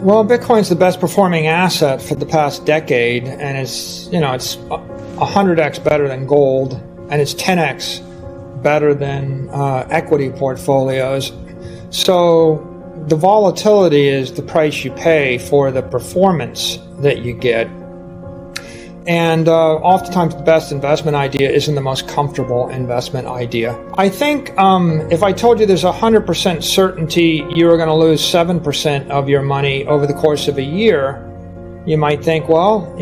Well, Bitcoin's the best performing asset for the past decade, and it's 100x better than gold, and it's 10x better than equity portfolios. So the volatility is the price you pay for the performance that you get. And oftentimes the best investment idea isn't the most comfortable investment idea. I think if I told you there's 100% certainty you're going to lose 7% of your money over the course of a year, you might think, well,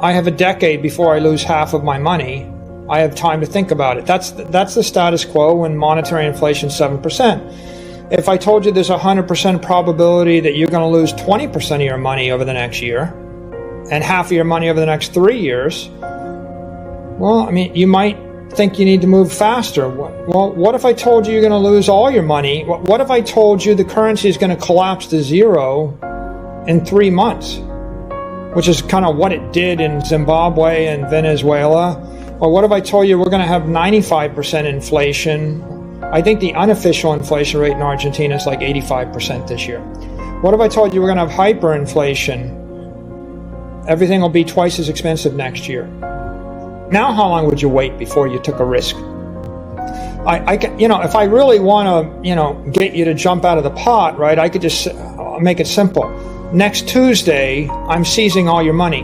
I have a decade before I lose half of my money. I have time to think about it. That's the status quo when monetary inflation is 7%. If I told you there's 100% probability that you're going to lose 20% of your money over the next year, and half of your money over the next 3 years, well, you might think you need to move faster. Well, what if I told you you're going to lose all your money? What if I told you the currency is going to collapse to zero in 3 months, which is kind of what it did in Zimbabwe and Venezuela? Or what if I told you we're going to have 95% inflation? I think the unofficial inflation rate in Argentina is like 85% this year. What if I told you we're going to have hyperinflation? Everything will be twice as expensive next year. Now, how long would you wait before you took a risk? If I really want to, get you to jump out of the pot, right? I could just make it simple. Next Tuesday, I'm seizing all your money,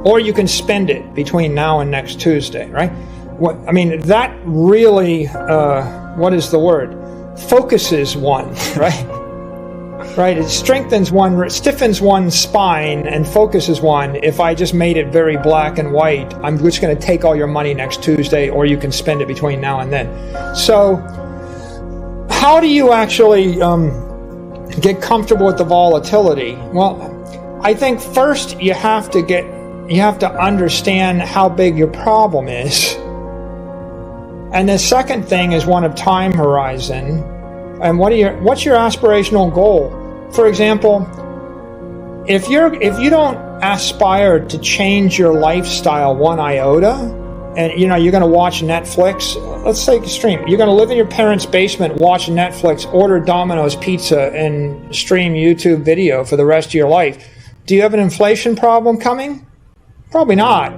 or you can spend it between now and next Tuesday, right? That really, what is the word? Focuses one, right? Right, it stiffens one's spine and focuses one. If I just made it very black and white, I'm just going to take all your money next Tuesday, or you can spend it between now and then. So, how do you actually get comfortable with the volatility? Well, I think first you have to understand how big your problem is, and the second thing is one of time horizon. And what's your aspirational goal? For example, if you don't aspire to change your lifestyle one iota, and you're going to watch Netflix, let's take extreme. You're going to live in your parents' basement, watch Netflix, order Domino's pizza, and stream YouTube video for the rest of your life. Do you have an inflation problem coming? Probably not.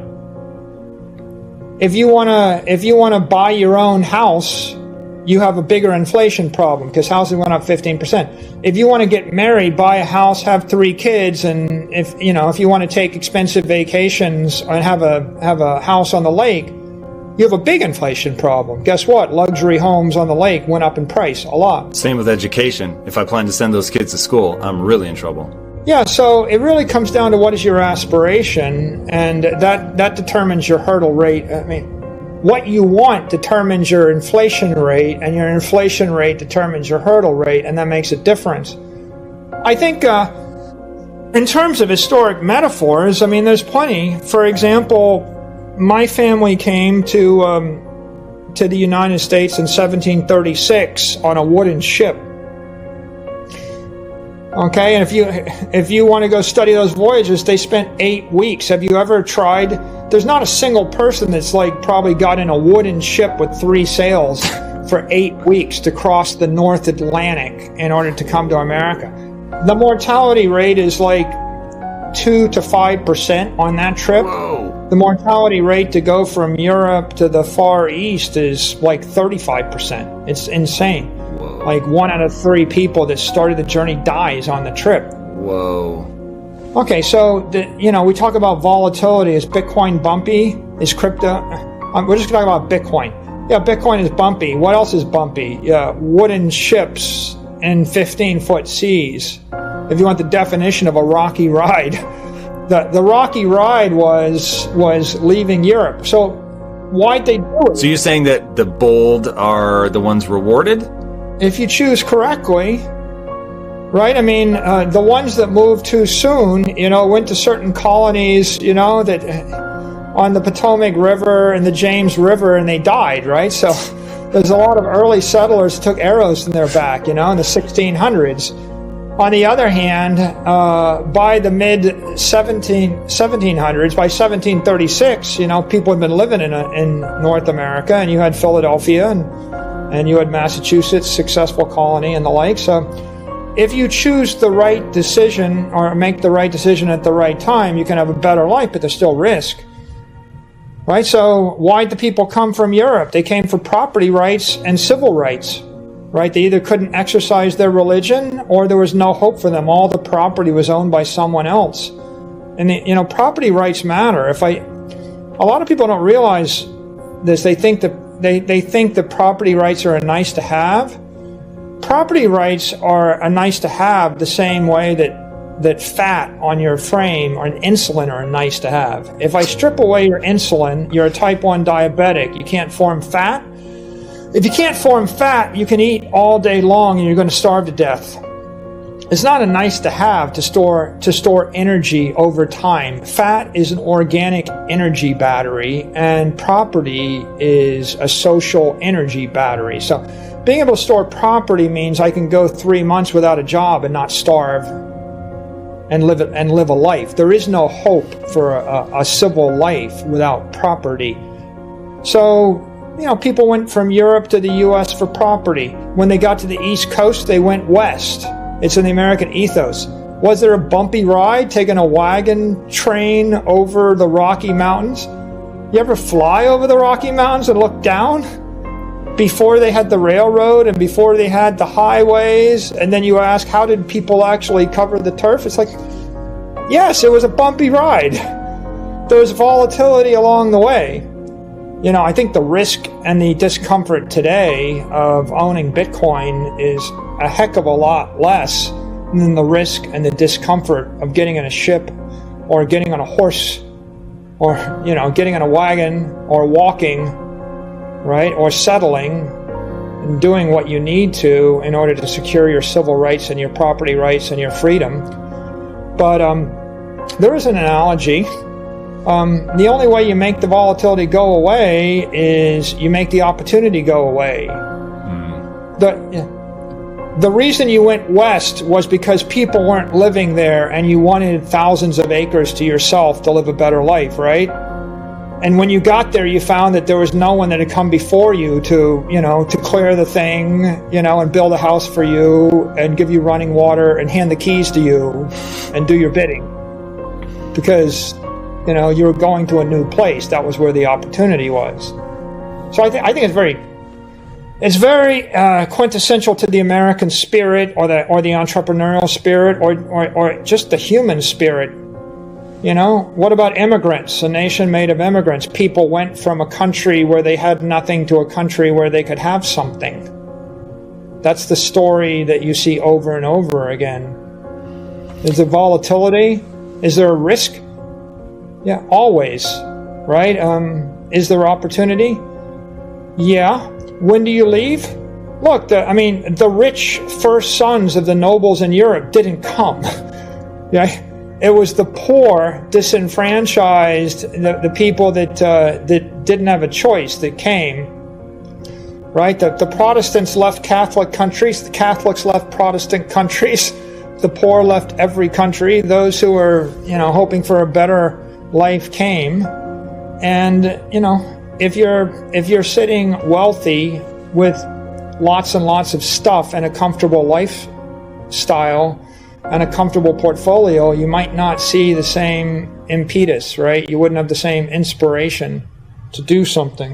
If you want to buy your own house, you have a bigger inflation problem because houses went up 15%. If you want to get married, buy a house, have 3 kids, and if you want to take expensive vacations and have a house on the lake, you have a big inflation problem. Guess what? Luxury homes on the lake went up in price a lot. Same with education. If I plan to send those kids to school, I'm really in trouble. Yeah, so it really comes down to what is your aspiration, and that determines your hurdle rate. What you want determines your inflation rate, and your inflation rate determines your hurdle rate, and that makes a difference. I think in terms of historic metaphors, there's plenty. For example, my family came to the United States in 1736 on a wooden ship. Okay, and if you want to go study those voyages, they spent 8 weeks. Have you ever tried? There's not a single person that's probably got in a wooden ship with 3 sails for 8 weeks to cross the North Atlantic in order to come to America. The mortality rate is 2 to 5% on that trip. Whoa. The mortality rate to go from Europe to the Far East is 35%. It's insane. Whoa. 1 out of 3 people that started the journey dies on the trip. Whoa. Okay, so we talk about volatility. Is Bitcoin bumpy? Is crypto? We're just going to talk about Bitcoin. Yeah, Bitcoin is bumpy. What else is bumpy? Yeah, wooden ships in 15-foot seas. If you want the definition of a rocky ride, the rocky ride was leaving Europe. So why'd they do it? So you're saying that the bold are the ones rewarded? If you choose correctly. Right? The ones that moved too soon, went to certain colonies, that on the Potomac River and the James River, and they died, right? So there's a lot of early settlers that took arrows in their back, in the 1600s. On the other hand, by the mid-1700s, by 1736, people had been living in North America, and you had Philadelphia, and you had Massachusetts, successful colony, and the like. So if you choose the right decision or make the right decision at the right time, you can have a better life, but there's still risk. Right? So why'd the people come from Europe? They came for property rights and civil rights. Right? They either couldn't exercise their religion or there was no hope for them. All the property was owned by someone else. And property rights matter. A lot of people don't realize this. They think that property rights are a nice to have. Property rights are a nice to have the same way that fat on your frame or insulin are nice to have. If I strip away your insulin, you're a type 1 diabetic. You can't form fat. If you can't form fat, you can eat all day long and you're going to starve to death. It's not a nice to have to store energy over time. Fat is an organic energy battery and property is a social energy battery. So being able to store property means I can go 3 months without a job and not starve and live a life. There is no hope for a civil life without property. So, people went from Europe to the U.S. for property. When they got to the East Coast, they went west. It's in the American ethos. Was there a bumpy ride taking a wagon train over the Rocky Mountains? You ever fly over the Rocky Mountains and look down? Before they had the railroad and before they had the highways, and then you ask, how did people actually cover the turf? It's like, yes, it was a bumpy ride. There was volatility along the way. I think the risk and the discomfort today of owning Bitcoin is a heck of a lot less than the risk and the discomfort of getting in a ship or getting on a horse or, getting in a wagon or walking, right? Or settling and doing what you need to in order to secure your civil rights and your property rights and your freedom. But there is an analogy. The only way you make the volatility go away is you make the opportunity go away. The reason you went west was because people weren't living there and you wanted thousands of acres to yourself to live a better life, right? And when you got there, you found that there was no one that had come before you to clear the thing, and build a house for you and give you running water and hand the keys to you and do your bidding. Because you were going to a new place. That was where the opportunity was. So I think it's very quintessential to the American spirit, or the entrepreneurial spirit, or just the human spirit. What about immigrants? A nation made of immigrants. People went from a country where they had nothing to a country where they could have something. That's the story that you see over and over again. Is there volatility? Is there a risk? Yeah, always, right? Is there opportunity? Yeah. When do you leave? Look, the rich first sons of the nobles in Europe didn't come. Yeah, it was the poor, disenfranchised, the people that didn't have a choice that came. Right? The Protestants left Catholic countries. The Catholics left Protestant countries. The poor left every country. Those who were, hoping for a better life came. And if you're sitting wealthy with lots and lots of stuff and a comfortable lifestyle and a comfortable portfolio, you might not see the same impetus, right? You wouldn't have the same inspiration to do something.